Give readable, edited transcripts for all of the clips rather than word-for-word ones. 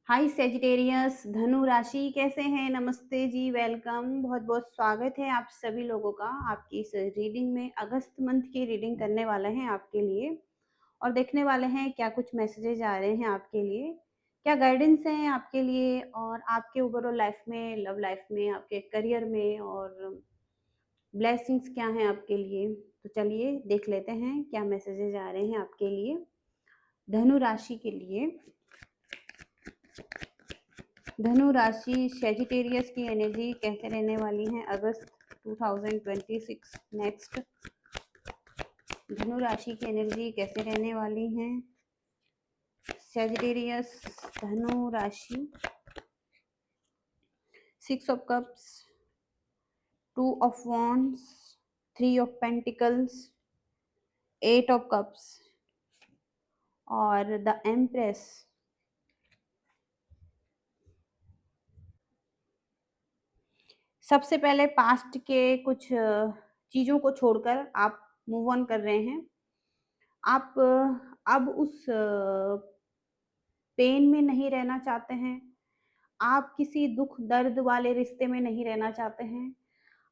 हाय Sagittarius धनु राशि कैसे हैं? नमस्ते जी, वेलकम। बहुत बहुत स्वागत है आप सभी लोगों का आपकी इस रीडिंग में। अगस्त मंथ की रीडिंग करने वाले हैं आपके लिए और देखने वाले हैं क्या कुछ मैसेजेज आ रहे हैं आपके लिए, क्या गाइडेंस हैं आपके लिए और आपके ओवरऑल लाइफ में, लव लाइफ में, आपके करियर में और ब्लेसिंग्स क्या हैं आपके लिए। तो चलिए देख लेते हैं क्या मैसेजेज आ रहे हैं आपके लिए धनु राशि के लिए। धनु राशि सेजिटेरियस की एनर्जी कैसे रहने वाली है अगस्त 2026 नेक्स्ट। धनु राशि की एनर्जी कैसे रहने वाली है सेजिटेरियस धनु राशि। 6 of cups, 2 of wands, 3 of pentacles, 8 of cups और द एम्प्रेस। सबसे पहले पास्ट के कुछ चीज़ों को छोड़कर आप मूव ऑन कर रहे हैं। आप अब उस पेन में नहीं रहना चाहते हैं। आप किसी दुख दर्द वाले रिश्ते में नहीं रहना चाहते हैं।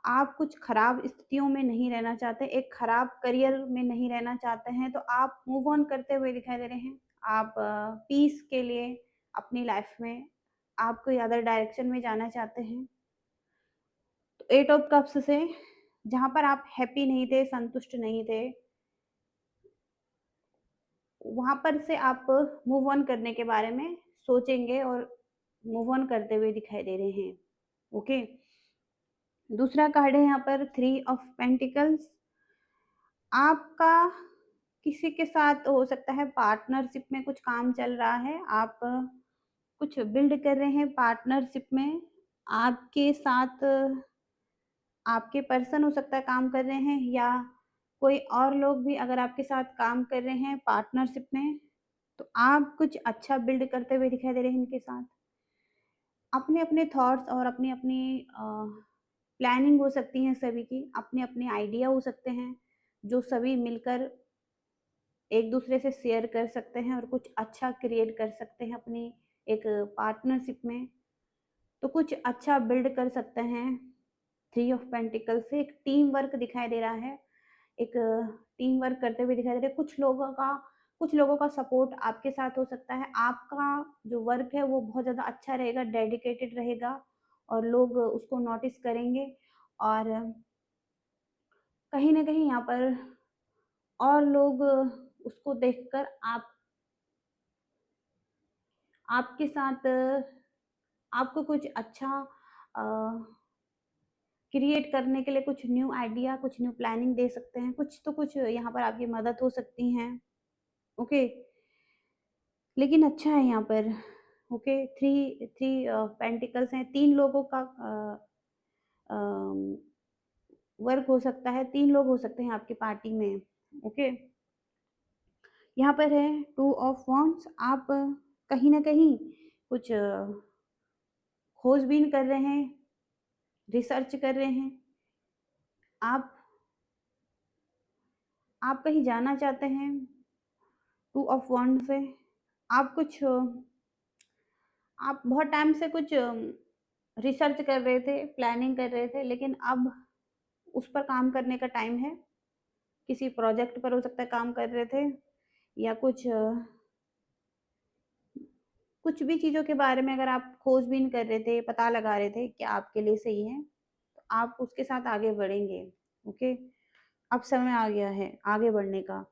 आप कुछ खराब स्थितियों में नहीं रहना चाहते, एक खराब करियर में नहीं रहना चाहते हैं, तो आप मूव ऑन करते हुए दिखाई दे रहे हैं। आप पीस के लिए अपनी लाइफ में आप कोई अदर डायरेक्शन में जाना चाहते हैं। तो 8 ऑफ कप्स से जहाँ पर आप हैप्पी नहीं थे, संतुष्ट नहीं थे, वहाँ पर से आप मूव ऑन करने के बारे में सोचेंगे और मूव ऑन करते हुए दिखाई दे रहे हैं। ओके, दूसरा कार्ड है यहाँ पर 3 ऑफ पेंटिकल्स। आपका किसी के साथ हो सकता है पार्टनरशिप में कुछ काम चल रहा है, आप कुछ बिल्ड कर रहे हैं पार्टनरशिप में। आपके साथ आपके पर्सन हो सकता है काम कर रहे हैं या कोई और लोग भी अगर आपके साथ काम कर रहे हैं पार्टनरशिप में, तो आप कुछ अच्छा बिल्ड करते हुए दिखाई दे रहे हैं इनके साथ। अपने अपने थॉट्स और अपनी अपनी प्लानिंग हो सकती हैं सभी की, अपने अपने आइडिया हो सकते हैं जो सभी मिलकर एक दूसरे से शेयर कर सकते हैं और कुछ अच्छा क्रिएट कर सकते हैं अपनी एक पार्टनरशिप में। तो कुछ अच्छा बिल्ड कर सकते हैं। 3 ऑफ पेंटिकल से एक टीम वर्क दिखाई दे रहा है, एक टीम वर्क करते हुए दिखाई दे रहा है। कुछ लोगों का सपोर्ट आपके साथ हो सकता है। आपका जो वर्क है वो बहुत ज़्यादा अच्छा रहेगा, डेडिकेटेड रहेगा और लोग उसको नोटिस करेंगे और कहीं न कहीं यहाँ पर और लोग उसको देखकर आपके साथ आपको कुछ अच्छा अ, क्रिएट करने के लिए कुछ न्यू आइडिया, कुछ न्यू प्लानिंग दे सकते हैं। कुछ तो कुछ यहाँ पर आपकी मदद हो सकती हैं। ओके, लेकिन अच्छा है यहाँ पर। ओके, थ्री थ्री पेंटिकल्स हैं। 3 लोगों का वर्क हो सकता है, 3 लोग हो सकते हैं आपकी पार्टी में। ओके, यहाँ पर है 2 ऑफ वॉन्ड्स। आप कहीं न कहीं कुछ खोजबीन कर रहे हैं, रिसर्च कर रहे हैं। आप आप कहीं जाना चाहते हैं 2 ऑफ वॉन्ड से। आप कुछ आप बहुत टाइम से कुछ रिसर्च कर रहे थे, प्लानिंग कर रहे थे, लेकिन अब उस पर काम करने का टाइम है। किसी प्रोजेक्ट पर हो सकता है काम कर रहे थे या कुछ भी चीज़ों के बारे में अगर आप खोजबीन कर रहे थे, पता लगा रहे थे क्या आपके लिए सही है, तो आप उसके साथ आगे बढ़ेंगे। ओके, अब समय आ गया है आगे बढ़ने का।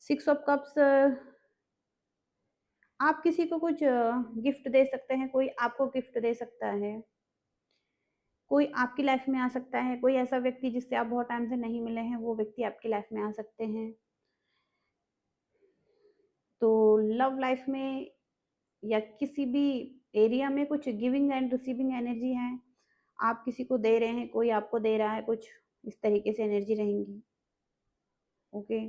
6 ऑफ कप्स, आप किसी को कुछ गिफ्ट दे सकते हैं, कोई आपको गिफ्ट दे सकता है, कोई आपकी लाइफ में आ सकता है, कोई ऐसा व्यक्ति जिससे आप बहुत टाइम से नहीं मिले हैं, वो व्यक्ति आपकी लाइफ में आ सकते हैं। तो लव लाइफ में या किसी भी एरिया में कुछ गिविंग एंड रिसीविंग एनर्जी है। आप किसी को दे रहे हैं, कोई आपको दे रहा है, कुछ इस तरीके से एनर्जी रहेंगी। ओके,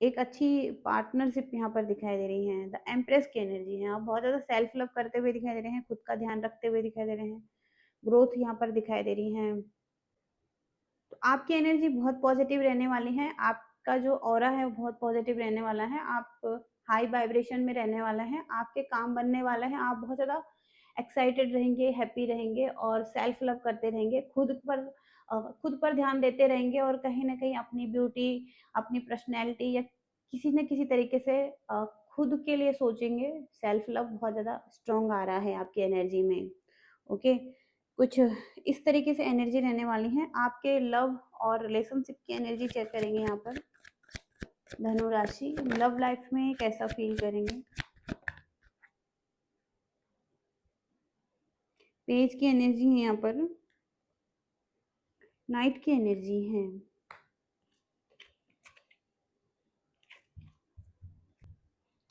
एक अच्छी पार्टनरशिप यहाँ पर दिखाई दे रही है। द एम्प्रेस की एनर्जी है। आप बहुत ज़्यादा सेल्फ लव करते हुए दिखाई दे रहे हैं, खुद का ध्यान रखते हुए दिखाई दे रहे हैं, ग्रोथ यहाँ पर दिखाई दे रही है। तो आपकी एनर्जी बहुत पॉजिटिव रहने वाली है। आपका जो ऑरा है वो बहुत पॉजिटिव रहने वाला है। आप हाई वाइब्रेशन में रहने वाला है, आपके काम बनने वाला है, आप बहुत ज़्यादा एक्साइटेड रहेंगे, हैप्पी रहेंगे और सेल्फ लव करते रहेंगे, खुद पर ध्यान देते रहेंगे और कहीं न कहीं अपनी ब्यूटी, अपनी पर्सनैलिटी या किसी न किसी तरीके से खुद के लिए सोचेंगे। सेल्फ लव बहुत ज़्यादा स्ट्रॉन्ग आ रहा है आपकी एनर्जी में, ओके। कुछ इस तरीके से एनर्जी रहने वाली है। आपके लव और रिलेशनशिप की एनर्जी चेक करेंगे यहाँ पर। धनु राशि लव लाइफ में कैसा फील करेंगे। पेज की एनर्जी है यहाँ पर, नाइट की एनर्जी है।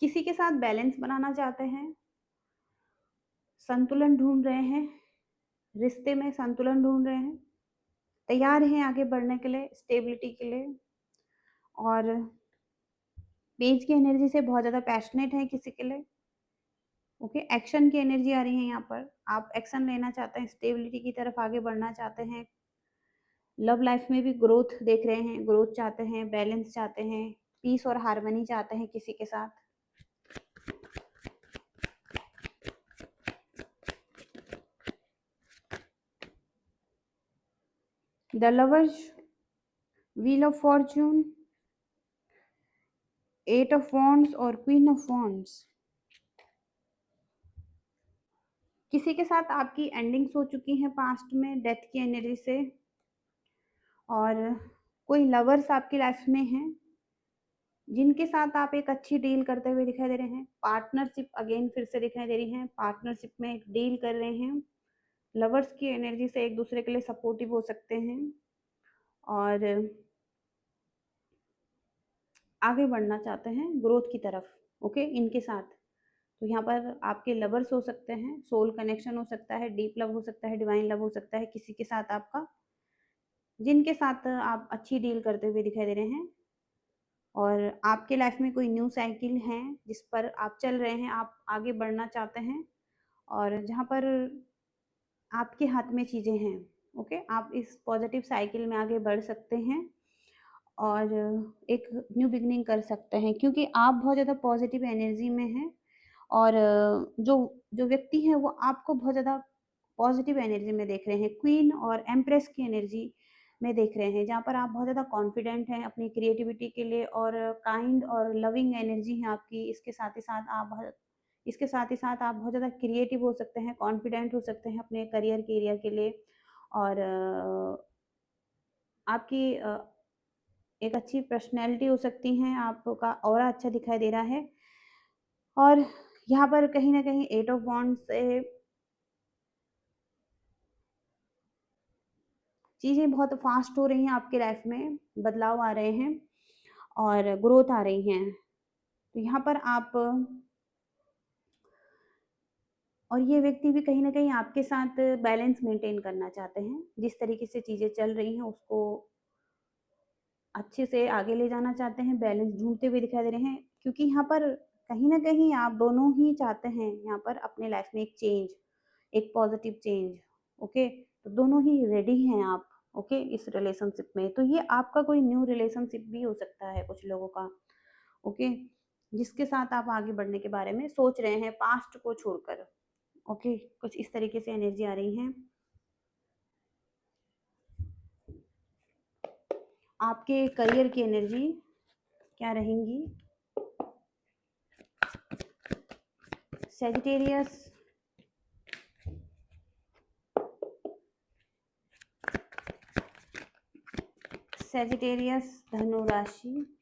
किसी के साथ बैलेंस बनाना चाहते हैं, संतुलन ढूंढ रहे हैं, रिश्ते में संतुलन ढूंढ रहे हैं, तैयार हैं आगे बढ़ने के लिए, स्टेबिलिटी के लिए। और पेज की एनर्जी से बहुत ज़्यादा पैशनेट है किसी के लिए, ओके। एक्शन की एनर्जी आ रही है यहाँ पर, आप एक्शन लेना चाहते हैं, स्टेबिलिटी की तरफ आगे बढ़ना चाहते हैं। लव लाइफ में भी ग्रोथ देख रहे हैं, ग्रोथ चाहते हैं, बैलेंस चाहते हैं, पीस और हार्मनी चाहते हैं किसी के साथ। The lovers, wheel of Fortune, 8 of wands और क्वीन ऑफ वॉन्ड्स। किसी के साथ आपकी एंडिंग्स हो चुकी हैं पास्ट में डेथ की एनर्जी से, और कोई लवर्स आपकी लाइफ में हैं जिनके साथ आप एक अच्छी डील करते हुए दिखाई दे रहे हैं। पार्टनरशिप अगेन फिर से दिखाई दे रही है, पार्टनरशिप में एक डील कर रहे हैं। लवर्स की एनर्जी से एक दूसरे के लिए सपोर्टिव हो सकते हैं और आगे बढ़ना चाहते हैं ग्रोथ की तरफ, ओके। इनके साथ तो यहाँ पर आपके लवर्स हो सकते हैं, सोल कनेक्शन हो सकता है, डीप लव हो सकता है, डिवाइन लव हो सकता है किसी के साथ आपका, जिनके साथ आप अच्छी डील करते हुए दिखाई दे रहे हैं। और आपके लाइफ में कोई न्यू साइकिल है जिस पर आप चल रहे हैं, आप आगे बढ़ना चाहते हैं और जहाँ पर आपके हाथ में चीज़ें हैं, ओके। आप इस पॉजिटिव साइकिल में आगे बढ़ सकते हैं और एक न्यू बिगनिंग कर सकते हैं, क्योंकि आप बहुत ज़्यादा पॉजिटिव एनर्जी में हैं। और जो जो व्यक्ति हैं वो आपको बहुत ज़्यादा पॉजिटिव एनर्जी में देख रहे हैं, क्वीन और एम्प्रेस की एनर्जी में देख रहे हैं, जहाँ पर आप बहुत ज़्यादा कॉन्फिडेंट हैं अपनी क्रिएटिविटी के लिए और काइंड और लविंग एनर्जी है आपकी। इसके साथ ही साथ आप बहुत ज़्यादा क्रिएटिव हो सकते हैं, कॉन्फिडेंट हो सकते हैं अपने करियर के एरिया के लिए। और आपकी एक अच्छी पर्सनैलिटी हो सकती है, आपका ऑरा अच्छा दिखाई दे रहा है। और यहाँ पर कहीं ना कहीं 8 ऑफ वॉन्ड्स से चीज़ें बहुत फास्ट हो रही हैं आपकी लाइफ में, बदलाव आ रहे हैं और ग्रोथ आ रही हैं। तो यहाँ पर आप और ये व्यक्ति भी कहीं न कहीं आपके साथ बैलेंस मेंटेन करना चाहते हैं। जिस तरीके से चीज़ें चल रही हैं उसको अच्छे से आगे ले जाना चाहते हैं, बैलेंस ढूँढते हुए दिखाई दे रहे हैं, क्योंकि यहाँ पर कहीं न कहीं आप दोनों ही चाहते हैं यहाँ पर अपने लाइफ में एक चेंज, एक पॉजिटिव चेंज, ओके। तो दोनों ही रेडी हैं आप, ओके, इस रिलेशनशिप में। तो ये आपका कोई न्यू रिलेशनशिप भी हो सकता है कुछ लोगों का, ओके, जिसके साथ आप आगे बढ़ने के बारे में सोच रहे हैं पास्ट को छोड़कर, ओके। कुछ इस तरीके से एनर्जी आ रही है। आपके करियर की एनर्जी क्या रहेंगी। सैजिटेरियस, धनु राशि,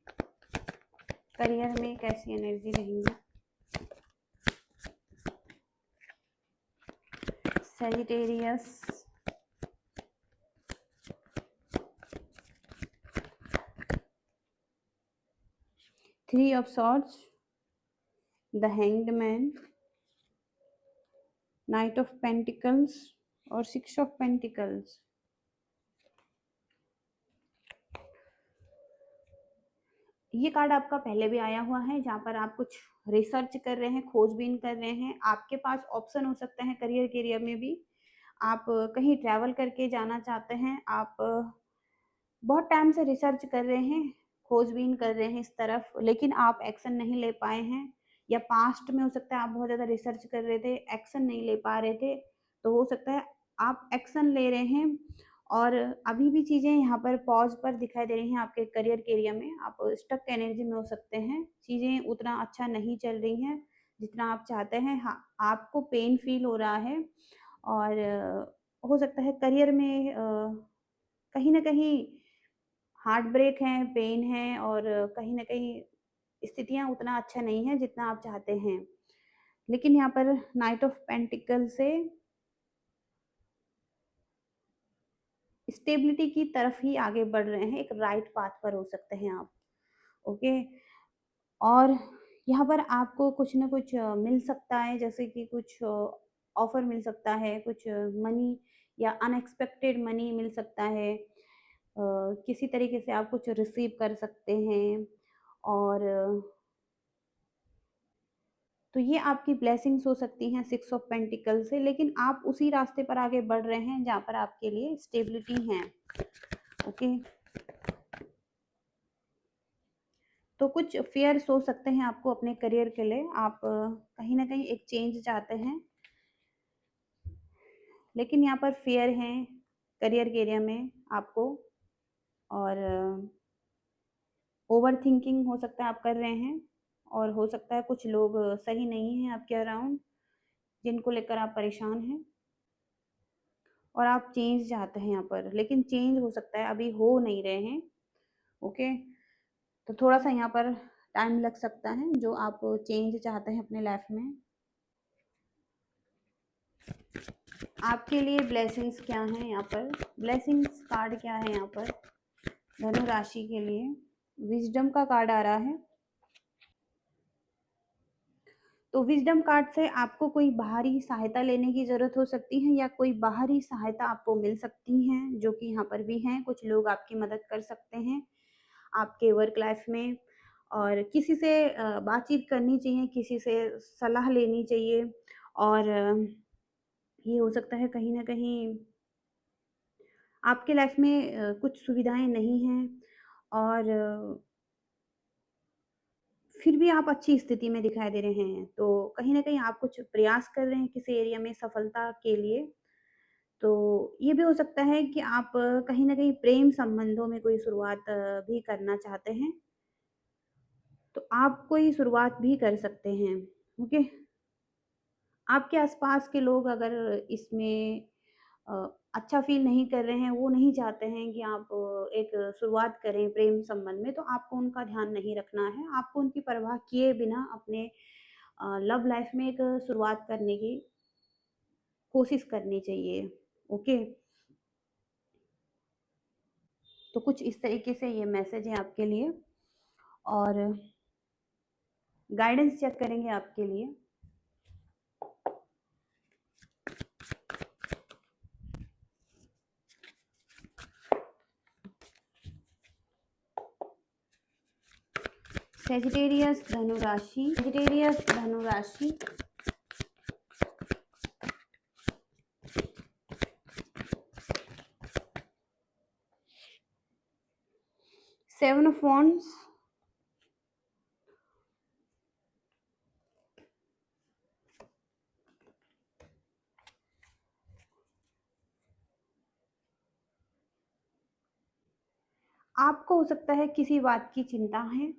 करियर में कैसी एनर्जी रहेंगी। Sagittarius, three of swords, the hanged man, night of pentacles और 6 ऑफ पेंटिकल्स। ये कार्ड आपका पहले भी आया हुआ है, जहाँ पर आप कुछ रिसर्च कर रहे हैं, खोजबीन कर रहे हैं। आपके पास ऑप्शन हो सकते हैं करियर के एरिया में भी, आप कहीं ट्रैवल करके जाना चाहते हैं, आप बहुत टाइम से रिसर्च कर रहे हैं, खोजबीन कर रहे हैं इस तरफ, लेकिन आप एक्शन नहीं ले पाए हैं, या पास्ट में हो सकता है आप बहुत ज़्यादा रिसर्च कर रहे थे, एक्शन नहीं ले पा रहे थे, तो हो सकता है आप एक्शन ले रहे हैं और अभी भी चीज़ें यहाँ पर पॉज पर दिखाई दे रही हैं आपके करियर के एरिया में। आप स्टक एनर्जी में हो सकते हैं, चीज़ें उतना अच्छा नहीं चल रही हैं जितना आप चाहते हैं। हाँ, आपको पेन फील हो रहा है और हो सकता है करियर में कहीं न कहीं हार्ट ब्रेक है, पेन है और कहीं न कहीं स्थितियाँ उतना अच्छा नहीं है जितना आप चाहते हैं। लेकिन यहाँ पर नाइट ऑफ पेंटिकल से स्टेबिलिटी की तरफ ही आगे बढ़ रहे हैं, एक राइट पाथ पर हो सकते हैं आप, ओके। और यहाँ पर आपको कुछ न कुछ मिल सकता है, जैसे कि कुछ ऑफ़र मिल सकता है, कुछ मनी या अनएक्सपेक्टेड मनी मिल सकता है। किसी तरीके से आप कुछ रिसीव कर सकते हैं और तो ये आपकी ब्लेसिंग्स हो सकती हैं 6 ऑफ पेंटिकल से, लेकिन आप उसी रास्ते पर आगे बढ़ रहे हैं जहाँ पर आपके लिए स्टेबिलिटी है, ओके। तो कुछ फ़ियर्स हो सकते हैं आपको अपने करियर के लिए, आप कहीं न कहीं एक चेंज चाहते हैं, लेकिन यहाँ पर फ़ियर हैं करियर के एरिया में आपको और ओवरथिंकिंग हो सकता है आप कर रहे हैं और हो सकता है कुछ लोग सही नहीं हैं आपके अराउंड, जिनको लेकर आप परेशान हैं और आप चेंज चाहते हैं यहाँ पर, लेकिन चेंज हो सकता है अभी हो नहीं रहे हैं, ओके। तो थोड़ा-सा यहाँ पर टाइम लग सकता है, जो आप चेंज चाहते हैं अपने लाइफ में। आपके लिए ब्लेसिंग्स क्या हैं यहाँ पर? ब्लेसिंग्स कार्ड क्या है यहाँ पर धनु राशि के लिए? विज़डम का कार्ड आ रहा है। तो विज़डम कार्ड से आपको कोई बाहरी सहायता लेने की ज़रूरत हो सकती है या कोई बाहरी सहायता आपको मिल सकती है, जो कि यहाँ पर भी हैं। कुछ लोग आपकी मदद कर सकते हैं आपके वर्क लाइफ में और किसी से बातचीत करनी चाहिए, किसी से सलाह लेनी चाहिए और ये हो सकता है कहीं न कहीं आपके लाइफ में कुछ सुविधाएँ नहीं हैं और फिर भी आप अच्छी स्थिति में दिखाई दे रहे हैं। तो कहीं न कहीं आप कुछ प्रयास कर रहे हैं किसी एरिया में सफलता के लिए। तो ये भी हो सकता है कि आप कहीं न कहीं प्रेम संबंधों में कोई शुरुआत भी करना चाहते हैं। तो आप कोई शुरुआत भी कर सकते हैं, ओके? आपके आस-पास के लोग अगर इसमें अ, अच्छा फ़ील नहीं कर रहे हैं, वो नहीं चाहते हैं कि आप एक शुरुआत करें प्रेम संबंध में, तो आपको उनका ध्यान नहीं रखना है। आपको उनकी परवाह किए बिना अपने लव लाइफ़ में एक शुरुआत करने की कोशिश करनी चाहिए, ओके? तो कुछ इस तरीके से ये मैसेज है आपके लिए और गाइडेंस चेक करेंगे आपके लिए। सजिटेरियस धनु राशि 7 ऑफ वांड्स, आपको हो सकता है किसी बात की चिंता है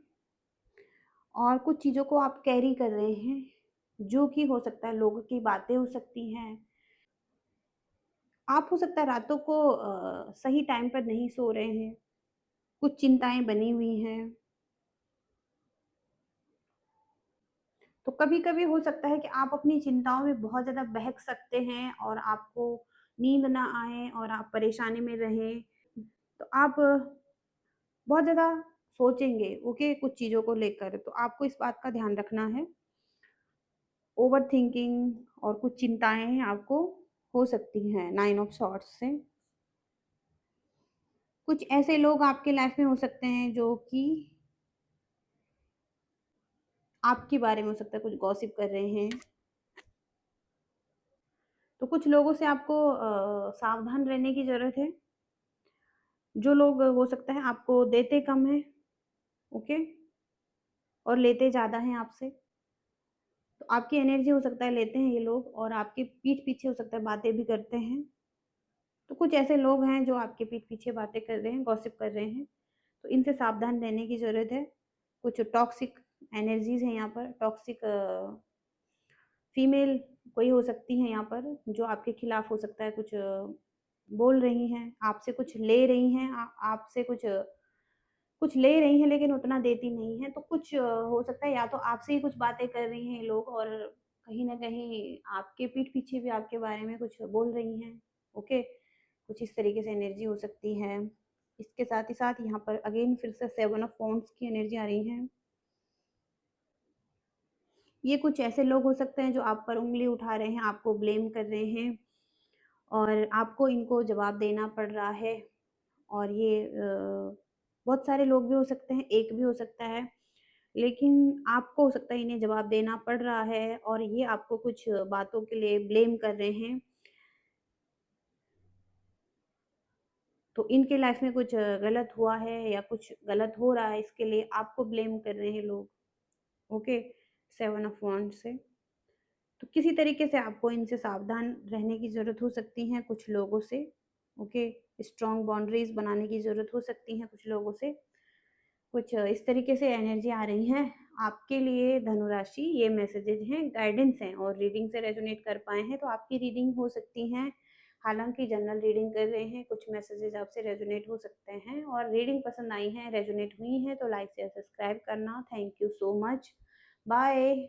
और कुछ चीज़ों को आप कैरी कर रहे हैं, जो कि हो सकता है लोगों की बातें हो सकती हैं। आप हो सकता है रातों को सही टाइम पर नहीं सो रहे हैं, कुछ चिंताएँ बनी हुई हैं। तो कभी-कभी हो सकता है कि आप अपनी चिंताओं में बहुत ज़्यादा बहक सकते हैं और आपको नींद ना आए और आप परेशानी में रहें। तो आप बहुत ज़्यादा सोचेंगे, ओके, कुछ चीज़ों को लेकर, तो आपको इस बात का ध्यान रखना है। ओवरथिंकिंग और कुछ चिंताएँ आपको हो सकती हैं 9 ऑफ सॉर्ड्स से। कुछ ऐसे लोग आपके लाइफ में हो सकते हैं जो कि आपके बारे में हो सकता है कुछ गॉसिप कर रहे हैं। तो कुछ लोगों से आपको सावधान रहने की ज़रूरत है। जो लोग हो सकता है आपको देते कम हैं ओके? और लेते ज़्यादा हैं आपसे। तो आपकी एनर्जी हो सकता है लेते हैं ये लोग और आपके पीठ पीछे हो सकता है बातें भी करते हैं। तो कुछ ऐसे लोग हैं जो आपके पीठ पीछे बातें कर रहे हैं, गॉसिप कर रहे हैं, तो इनसे सावधान रहने की ज़रूरत है। कुछ टॉक्सिक एनर्जीज़ हैं यहाँ पर, टॉक्सिक फीमेल कोई हो सकती है यहाँ पर जो आपके खिलाफ हो सकता है कुछ बोल रही हैं, आपसे कुछ ले रही हैं, आपसे कुछ ले रही हैं लेकिन उतना देती नहीं हैं, तो कुछ हो सकता है या तो आपसे ही कुछ बातें कर रही हैं ये लोग और कहीं न कहीं आपके पीठ पीछे भी आपके बारे में कुछ बोल रही हैं, ओके? कुछ इस तरीके से एनर्जी हो सकती है। इसके साथ ही साथ यहाँ पर अगेन फिर से 7 ऑफ वांड्स की एनर्जी आ रही है। ये कुछ ऐसे लोग हो सकते हैं जो आप पर उँगली उठा रहे हैं, आपको ब्लेम कर रहे हैं और आपको इनको जवाब देना पड़ रहा है और ये बहुत सारे लोग भी हो सकते हैं, एक भी हो सकता है, लेकिन आपको हो सकता है इन्हें जवाब देना पड़ रहा है और ये आपको कुछ बातों के लिए ब्लेम कर रहे हैं। तो इनके लाइफ में कुछ गलत हुआ है या कुछ गलत हो रहा है, इसके लिए आपको ब्लेम कर रहे हैं लोग, ओके? 7 ऑफ वांड्स से। तो किसी तरीके से आपको इनसे सावधान रहने की ज़रूरत हो सकती है कुछ लोगों से, ओके? स्ट्रॉन्ग बाउंड्रीज़ बनाने की ज़रूरत हो सकती है कुछ लोगों से। कुछ इस तरीके से एनर्जी आ रही है आपके लिए धनु राशि। ये मैसेजेस हैं, गाइडेंस हैं और रीडिंग से रेजोनेट कर पाए हैं तो आपकी रीडिंग हो सकती है। हालाँकि जनरल रीडिंग कर रहे हैं, कुछ मैसेजेस आपसे रेजोनेट हो सकते हैं और रीडिंग पसंद आई है, रेजोनेट हुई है तो लाइक शेयर सब्सक्राइब करना। Thank you so much. Bye.